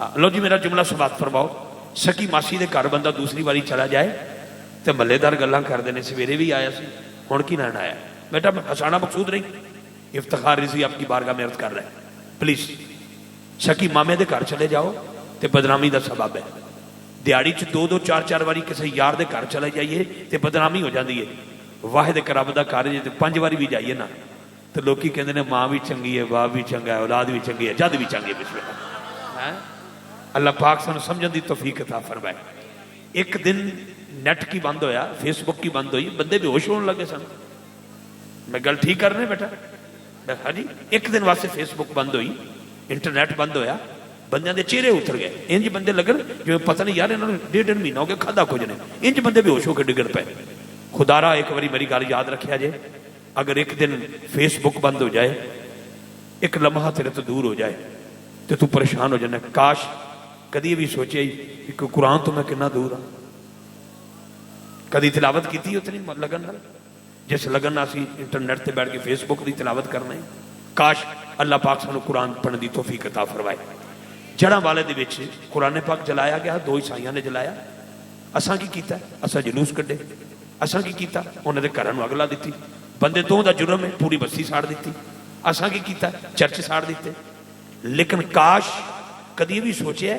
हाँ लो जी मेरा जुमला समाप्त फरमाओ। सकी मासी दे घर बंदा दूसरी बारी चला जाए तो महल्लेदार गल्लां करते हैं सवेरे भी आया सी हुण की लैन आया। बेटा हसाना मकसूद नहीं, इफ्तिखार रिज़वी आपकी बारगाह में अर्ज़ कर रहा है। प्लीज़ सकी मामे दे घर चले जाओ तो बदनामी का सबब है। दिहाड़ी च 2-2 4-4 बारी किसी यार दे घर चले जाइए तो बदनामी हो जाती है। वाहिद एक रब का कार जे 5 बारी भी जाइए ना तो लोग कहते हैं माँ भी चंगी है, बाप भी चंगा है, औलाद भी चंगी है, जद भी चंगी है। अल्लाह पाक सानू समझण दी तौफीक अता फरमाए। एक दिन नेट की बंद होया, फेसबुक की बंद हुई, बंदे बेहोश होने लगे सन। मैं गल ठीक कर रहे बेटा? हाँ जी। एक दिन वास्ते फेसबुक बंद हुई, इंटरनेट बंद होया, बंदे के चेहरे उतर गए। इंज बंदे लगन जो पता नहीं यार इन्होंने 1.5 महीना हो गया खादा कुछ नहीं। इंज बंदे बेहोश होकर डिगड़ पे। खुदारा एक बारी मेरी गल याद रखिया जे, अगर एक दिन फेसबुक बंद हो जाए, एक लम्हा तेरे तो दूर हो जाए तो तू परेशान हो जाना। काश कदी भी सोचे कि कुरान तो मैं कितना दूर हाँ। कदी तिलावत की उतनी लगन नाल जिस लगन असी इंटरनेट से बैठ के फेसबुक की तिलावत करना है। काश अल्लाह पाक सानू कुरान पढ़ने की तौफीक अता फरमाए। जड़ा वाले दे विच कुरान पाक जलाया गया, 2 ईसाइयां ने जलाया। असां की कीता? असां जुलूस कड्ढे। असां की कीता? उन्हां दे घरां नूं अग ला दित्ती। बंदे दो दा जुर्म है, पूरी बस्ती साड़ दी। असां की कीता? चर्च साड़ दिते। लेकिन काश कदी भी सोचे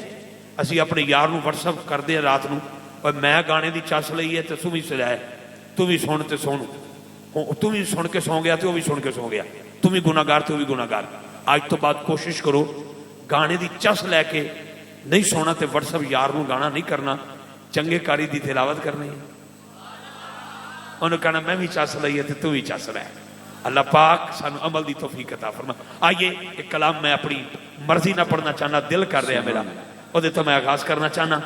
असी अपने यार नूं व्हाट्सअप करते हैं रात नूं, और मैं गाने की चस लई है तो तू भी सजाए, तू भी सुन तो सुन, तू भी सुन के सौ गया तो वह भी सुन के सौ गया, तू भी गुनाहगार तो भी गुनाहगार। अज तो बाद कोशिश करो गाने की चस लैके नहीं सोना तो व्हाट्सअप यार नूं गाना नहीं करना, चंगे कारी की तिलावत करनी है। उन्होंने कहना मैं भी चस लई है तो तू भी चस लै। अल्लाह पाक सानू अमल की तौफीक अता फरमा। आइए एक कलाम मैं अपनी मर्जी ना पढ़ना चाहना, दिल कर रहा मेरा, वो तो मैं आगाज करना चाहना।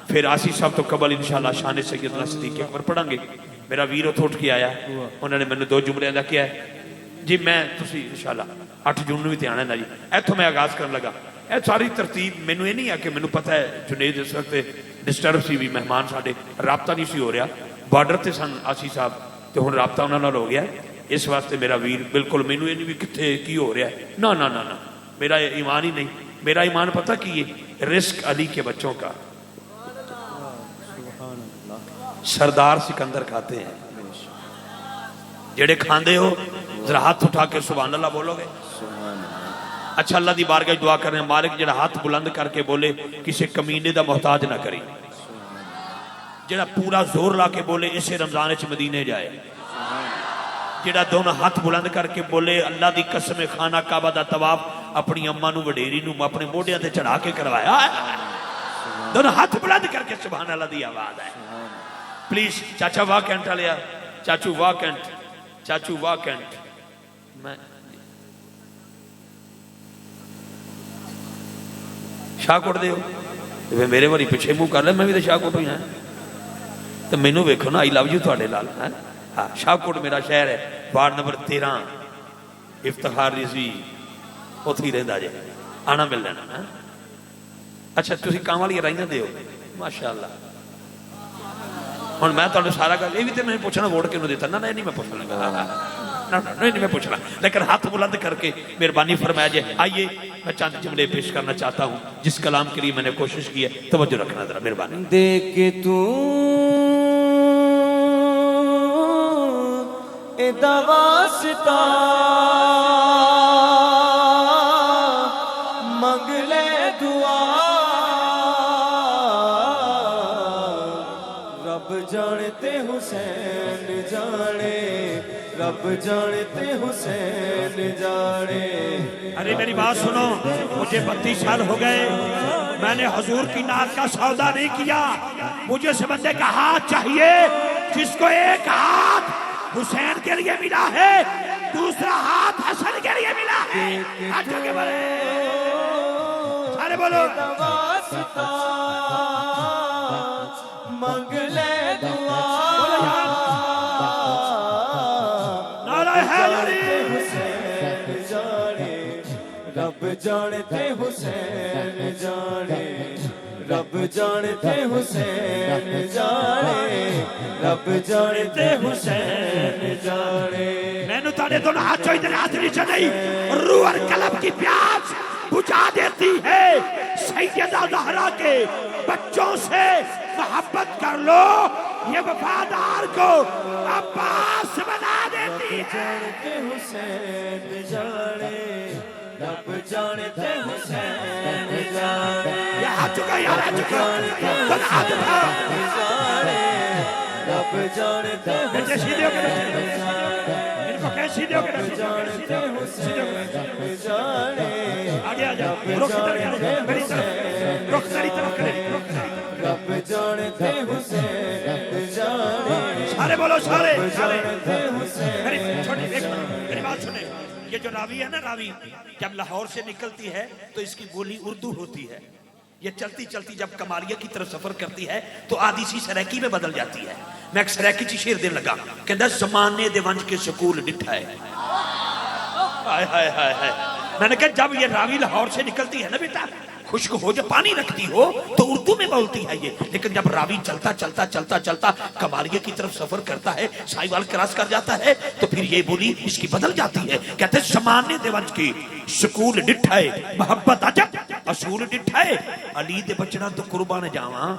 फिर आसी साहब तो कबल इंशाअल्लाह शान सैयदना सिद्दीक़ अकबर पढ़ांगे। मेरा वीर उतो उठ के आया, उन्होंने मैंने 2 जुमलियां का किया जी। मैं तुसी इंशाअल्लाह 8 जून भी तो आना ना जी। इतों मैं आगाज कर लगा। यह सारी तरतीब मैनू ये नहीं है कि मैनू पता है जुनेद इस वक्त डिस्टर्ब सी भी, मेहमान साढ़े राबता नहीं सी हो रहा, बॉर्डर से सन आसी साहब तो हुण राबता उन्होंने हो गया। इस वास्ते मेरा वीर बिल्कुल मैनू ये नहीं भी कितने की हो रहा है, ना ना ना ना, मेरा ईमान ही नहीं। मेरा ईमान पता की है? रिस्क अली के बच्चों का। सरदार सिकंदर खाते हैं, जेड़े खांदे हो जरा हाथ उठा के सुभान अल्लाह बोलोगे। अच्छा अल्लाह की बारगाह दुआ करें, मालिक जेड़ा हाथ बुलंद करके बोले किसी कमीने का मोहताज ना करी, जेड़ा पूरा जोर ला के बोले इसे रमजान च मदीने जाए, जेड़ा दोनों हाथ बुलंद करके बोले अल्लाह की कसम खाना काबा का तवाफ अपनी अम्मा नूं वडेरी नूं अपने मोढियां ते चढ़ा के करवाया। दोनों हाथ बुलंद करके सुभान अल्लाह की आवाज है। प्लीज चाचा वाह कैंट वाले, चाचू वाह कैंट, चाचू वाह कैंट। मैं शाहकोट दे हो मेरे वाली पिछे मुँह कर ले, मैं भी तो शाहकोट ही हाँ, तो मैनू वेखो ना, आई लव यू थोड़े नाल है। हाँ शाहकोट मेरा शहर है, वार्ड नंबर 13, इफ्तिखार रिज़वी उत्थे ही रहिंदा जे, आना मिल जाना है। अच्छा तुसीं काम वाली राइयां दे हो माशाअल्लाह। हुण मैं तुहानूं सारा गल ये भी तो मैं पूछना वोट किहनूं दिता ना, नहीं मैं पूछ लगा, नहीं मैं पूछना, लेकिन हाथ बुलंद करके मेहरबानी फरमाया जे। आइए मैं चंद जुमले पेश करना चाहता हूँ जिस कलाम के लिए मैंने कोशिश की है, तवज्जो रखना जरा मेहरबानी। देख के तू एदा वास्ता मंग ले दुआ, रब जानते हुसैन जाने, रब जानते हुसैन जाने। अरे मेरी बात सुनो, मुझे 32 साल हो गए, मैंने हुजूर की नात का सौदा नहीं किया। मुझे इस बंदे का हाथ चाहिए जिसको एक हाथ हुसैन के लिए मिला है, दूसरा हाथ हसन के लिए मिला है। के बोले सारे बोलो मंग ले दुआ, हुसैन जाने, रब जानते हुसैन जाने, रब जानते हुसैन जाने, रब जानते हुसैन जाने। मैंने तारे दोनों हाथ चोई तेरे हाथ नीचे नहीं, रूह और कलब की प्यास बुझा देती है। سیدہ زہرا کے بچوں سے محبت کر لو، یہ وفادار کو عباس بنا دیتی ہے۔ جانتے حسین جانے، رب جانتے حسین جانے، یہ آ چکا یار، آ چکا بنا دیا۔ رب جانتے بیٹے سیدھے ہو کے رکھے، ان کو کہیں سیدھے ہو کے رکھے، جانتے حسین جانے، آگے آ جاؤ، رخ ادھر کرو، میری طرف، رخ میری طرف کرے، رب جانتے حسین جانے، سارے بولو سارے سارے۔ جانتے حسین میری چھوٹی ایک منٹ، میری بات سنیں، یہ جو راوی ہے نا، راوی جب لاہور سے نکلتی ہے تو اس کی بولی اردو ہوتی ہے، یہ چلتی چلتی جب کمالیہ کی طرف سفر کرتی ہے تو آدھی سی سریکی میں بدل جاتی ہے۔ میں ایک سریکی چی شیر دن لگا، کہندہ زمانے دے ونج کے سکول ڈٹھا ہے۔ ہائے ہائے ہائے ہائے، میں نے کہا جب یہ راوی لاہور سے نکلتی ہے نا بیٹا، خشک ہو جو پانی رکھتی ہو تو اردو میں بولتی ہے یہ، لیکن جب راوی چلتا چلتا چلتا چلتا کمالیہ کی طرف سفر کرتا ہے، سائیوال کراس کر جاتا ہے تو پھر یہ بولی اس کی بدل جاتی ہے۔ کہتے ہیں زمانے دے ونج کی سکول ڈٹھائے، محبت عجب اصول ڈٹھائے، علی دے بچنا تو قربان جاواں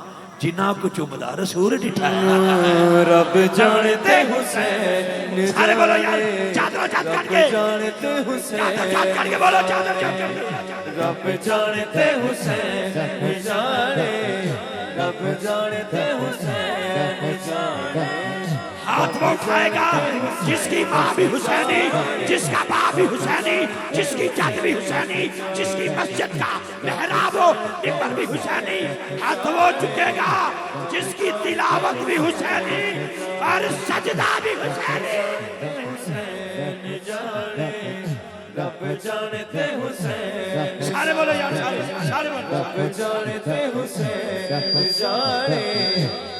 جنہ کو چومدا رسول ڈٹھائے۔ رب جانتے حسین سارے بولو یار، چادر چاد کر کے، جانتے حسین، چادر چاد کر کے بولو، چادر چاد کر کے۔ رب جانتے حسین جانے، رب جانتے حسین جانے، ہاتھ وہ اٹھائے گا جس کی ماں بھی حسینی، جس کا باپ بھی حسینی، جس کی جد بھی حسینی، جس کی مسجد کا محراب و ممبر بھی حسینی۔ ہاتھ وہ جھکے گا جس کی تلاوت بھی حسینی اور سجدہ بھی حسینی۔ رب جانتے حسین، سارے بولو یار، سارے سارے بولو۔ رب جانتے حسین جانے،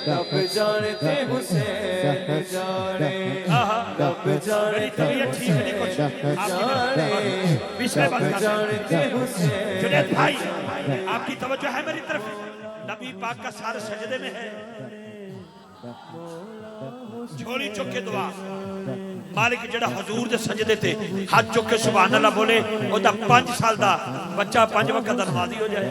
رب جانتے حسین جانے، رب میری جانتے طبیعت ٹھیک نہیں کچھ، آپ کی جانے، پچھلے بات رب کر جانتے حسین جنید بھائی، آپ کی توجہ ہے میری طرف، نبی پاک کا سار سجدے میں ہے، جھولی چک کے دعا، مالک جڑا حضور دے سجدے تے ہاتھ چک کے سبحان اللہ بولے، وہ دا 5 سال دا بچہ 5 وقت دا نمازی ہو جائے۔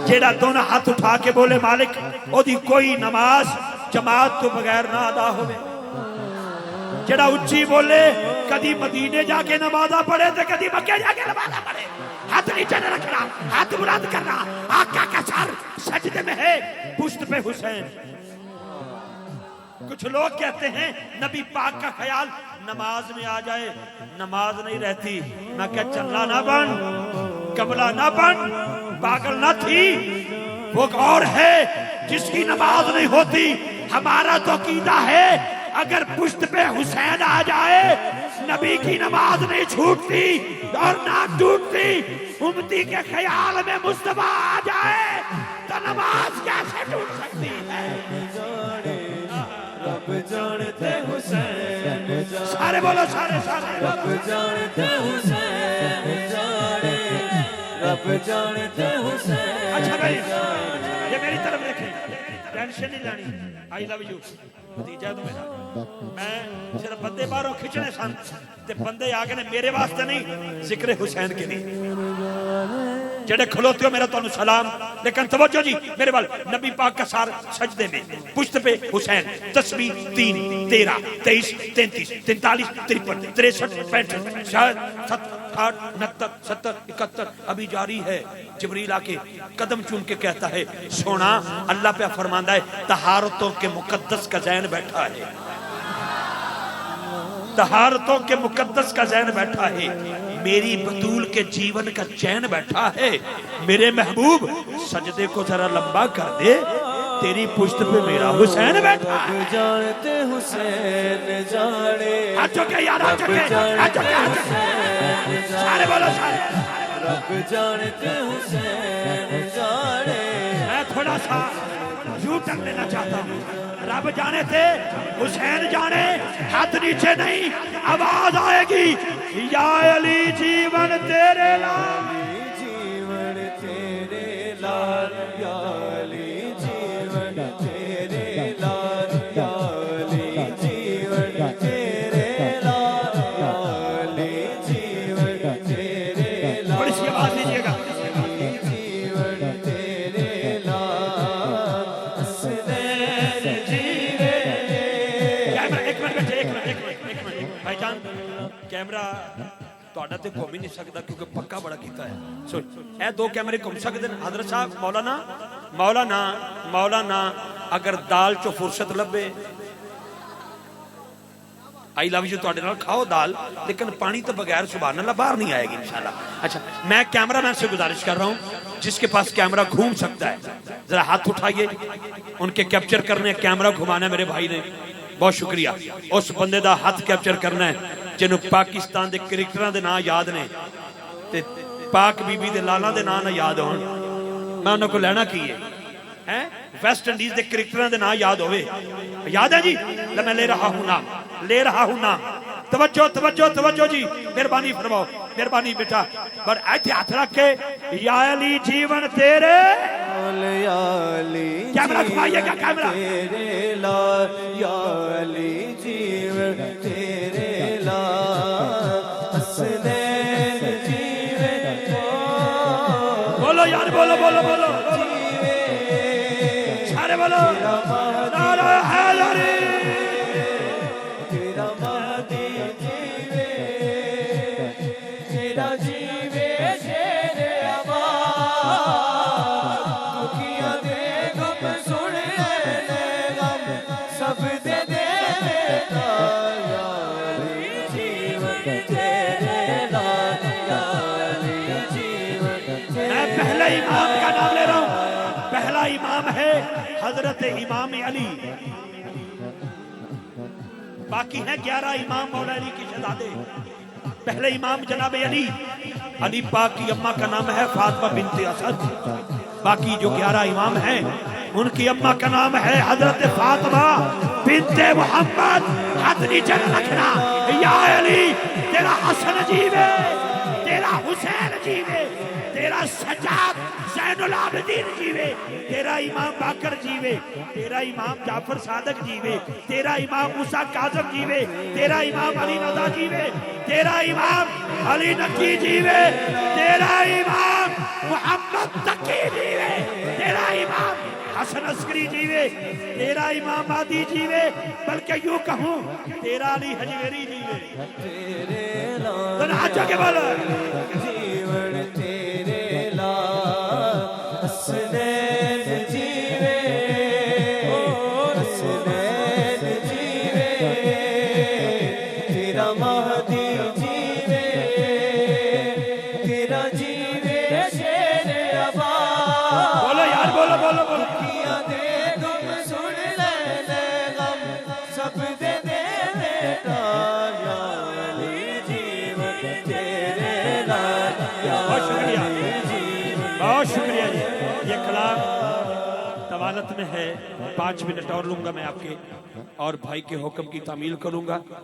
جڑا دونوں ہاتھ اٹھا کے بولے مالک او دی کوئی نماز جماعت تو بغیر نہ ادا ہوئے۔ جڑا اچھی بولے کدی مدینے جا کے نمازہ پڑھے تے کدی مکہ جا کے نمازہ پڑھے، ہاتھ نیچے نہ رکھنا، ہاتھ بلند کرنا، آقا کا سر سجدے میں ہے، پشت پہ حسین۔ کچھ لوگ کہتے ہیں نبی پاک کا خیال نماز میں آ جائے، نماز نہیں رہتی۔ میں کہ چلا نہ بن، قبلہ نہ بن، پاگل نہ تھی، وہ اور ہے جس کی نماز نہیں ہوتی۔ ہمارا تو عقیدہ ہے اگر پشت پہ حسین آ جائے نبی کی نماز نہیں چھوٹتی اور نہ ٹوٹتی۔ امتی کے خیال میں مصطفیٰ آ جائے تو نماز کیسے ٹوٹ سکتی ہے؟ رب جانتے حسین جانے، سارے بولو سارے سارے۔ رب جانتے حسین جانے، رب جانتے حسین۔ اچھا بھائی، یہ میری طرف دیکھیں، ٹینشن نہیں لانی، آئی لو یو بھتیجا تو میرا، میں صرف بندے باہروں کھچنے سن تے بندے آگے نے میرے واسطے نہیں، ذکر حسین کے لیے جڑے کھلوتے ہو میرا تو سلام، لیکن توجہ جی میرے وال، نبی پاک کا سار سجدے میں، پشت پہ حسین، تسبیح 3 13 23 33 43 53 63 65 66 68 69 70 71 ابھی جاری ہے۔ جبریل آ کے قدم چون کے کہتا ہے سونا اللہ پہ فرماندہ ہے طہارتوں کے مقدس کا ذہن بیٹھا ہے، طہارتوں کے مقدس کا ذہن بیٹھا ہے، میری بطول کے جیون کا چین بیٹھا ہے۔ میرے محبوب سجدے کو ذرا لمبا کر دے، تیری پشت پہ میرا حسین بیٹھا ہے۔ رب جانتے حسین جانے، ہاتھ چکے یار، ہاتھ چکے، ہاتھ چکے، ہاتھ چکے، سارے بولو سارے۔ رب جانتے حسین جانے، میں تھوڑا سا یوں ٹن لینا چاہتا ہوں، رب جانے تھے حسین جانے، ہاتھ نیچے نہیں، آواز آئے گی یا علی جیون تیرے لال، جیون تیرے لال، یا علی جیون تیرے لال، یا علی جیون تیرے لال، یا علی جیون تیرے لال۔ بڑی سی آواز دیجیے گا، ਕੈਮਰਾ ਤੁਹਾਡਾ ਤੇ ਘੁੰਮ ਹੀ ਨਹੀਂ ਸਕਦਾ ਕਿਉਂਕਿ ਪੱਕਾ ਬੜਾ ਕੀਤਾ ਹੈ। ਸੋ ਇਹ ਦੋ ਕੈਮਰੇ ਘੁੰਮ ਸਕਦੇ ਨੇ। ਹਜ਼ਰਤ ਸਾਹਿਬ ਮੌਲਾਨਾ ਅਗਰ ਦਾਲ ਚੋਂ ਫੁਰਸਤ ਲੱਭੇ, आई लव यू ਤੁਹਾਡੇ ਨਾਲ खाओ दाल, लेकिन पानी तो बगैर सुभान अल्लाह बाहर नहीं आएगी इंशाल्लाह। अच्छा, मैं कैमरामैन से गुजारिश कर रहा हूँ जिसके पास कैमरा घूम सकता है जरा हाथ उठाइए, उनके कैप्चर करने, कैमरा घुमाना है मेरे भाई ने, बहुत शुक्रिया। उस बंदे दा हाथ कैप्चर करना है जिन्हों पाकिस्तान दे क्रिकेटरां दे नाम याद ने ते पाक बीबी दे लाला दे नाम ना याद होण, मैं उन्हां को लैना की है वेस्ट इंडीज के क्रिकेटरां दे नाम याद होवे, याद है जी? मैं ले रहा हूं नाम। तवज्जो तवज्जो तवज्जो जी, मेहरबानी फरमाओ, मेहरबानी बेटा। पर ऐसे हाथ रख के या अली जीवन तेरे, या अली कैमरा घुमाइएगा, कैमरा तेरे लाल, या अली जीवन तेरे लाल, हसनैन जीवन बोलो यार, बोलो बोलो बोलो सारे बोलो नारा हैदरी, तेरा महदी जीवे, तेरा जीवे शेरे आबाद, दुखियां दे गम सुन ले गम, सब दे दे बेटा, या अली जीवन तेरे लाल, या अली जीवन मैं पहले इमाम का नाम ले रहा हूं। पहला इमाम है हजरत इमाम अली, बाकी है 11 इमाम मौला अली के शहजादे। पहले इमाम जनाब अली पाक की अम्मा का नाम है फातिमा बिनते असद। बाकी जो 11 इमाम हैं उनकी अम्मा का नाम है हजरत फातिमा बिनते मोहम्मद। हाथ नीचे रखना, या अली तेरा हसन जीवे, तेरा हुसैन जीवे, तेरा सज्जाद ज़ैनुल आबिदीन जीवे, तेरा इमाम बाकर जीवे, तेरा इमाम जाफर सादक जीवे, तेरा इमाम मूसा काज़म जीवे, तेरा इमाम अली रज़ा जीवे, तेरा इमाम अली नकी जीवे, तेरा इमाम मोहम्मद तकी जीवे, तेरा इमाम हसन अस्करी जीवे, तेरा इमाम मादी जीवे, बल्कि यूं कहूं तेरा अली हजवेरी जीवे। तेरे लाल, तो नाचो के बोलो जीवन तेरे लाल, हसनैन जीवे, हसनैन जीवे, तेरा महदी जीवे, तेरा जीवे शेरे आबाद, बोलो यार, बोलो बोलो बोलो दुखियां दे गम सुन ले गम, सब दे दे बेटा, या अली जीवन तेरे लाल, या बहुत शुक्रिया, अली जीवन बहुत शुक्रिया जी। ये कलाम तवालत में है, 5 मिनट और लूंगा मैं आपके, और भाई के हुक्म की तामील करूंगा।